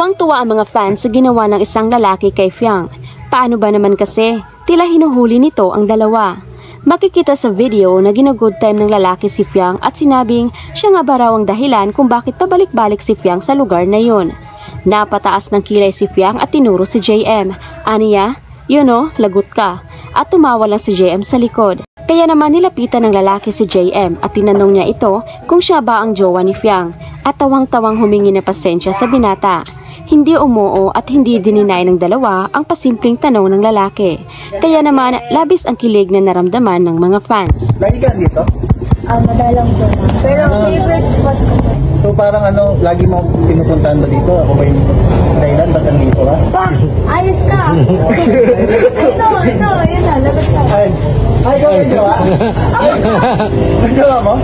Tuwang-tuwa ang mga fans sa ginawa ng isang lalaki kay Fiang. Paano ba naman kasi? Tila hinuhuli nito ang dalawa. Makikita sa video na gino-good time ng lalaki si Fiang at sinabing siya nga ba raw ang dahilan kung bakit pabalik-balik si Fiang sa lugar na yun. Napataas ng kilay si Fiang at tinuro si JM. Aniya, lagot ka. At tumawa lang si JM sa likod. Kaya naman nilapitan ng lalaki si JM at tinanong niya ito kung siya ba ang jowa ni Fiang at tawang-tawang humingi ng pasensya sa binata. Hindi umuo at hindi dininay ng dalawa ang pasimpleng tanong ng lalaki. Kaya naman labis ang kilig na naramdaman ng mga fans. Lagi ka dito? Madalang po na. Pero favorite spot ko. So parang lagi mo pinupuntahan ba dito? Ako ba yung dahilan? Ba't nandito ka? Ayos ka! ito, yun na, labas ka. Ay, ikaw yung gawa? Nagawa mo?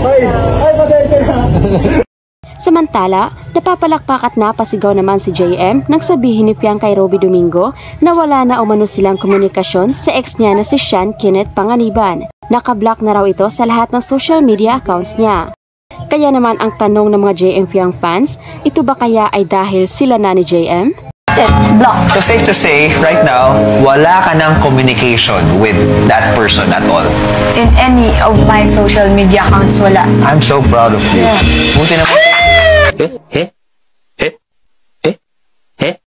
Ay, pasensya na. Samantala, napapalakpak at napasigaw naman si JM nang sabihin ni Fiang kay Robby Domingo na wala na umano silang komunikasyon sa ex niya na si Sean Kenneth Panganiban. Nakablock na raw ito sa lahat ng social media accounts niya. Kaya naman ang tanong ng mga JM Fiang fans, ito ba kaya ay dahil sila na ni JM? Block. So safe to say, right now, wala ka ng communication with that person at all. In any of my social media accounts, wala. I'm so proud of you. Yeah. Buti naman.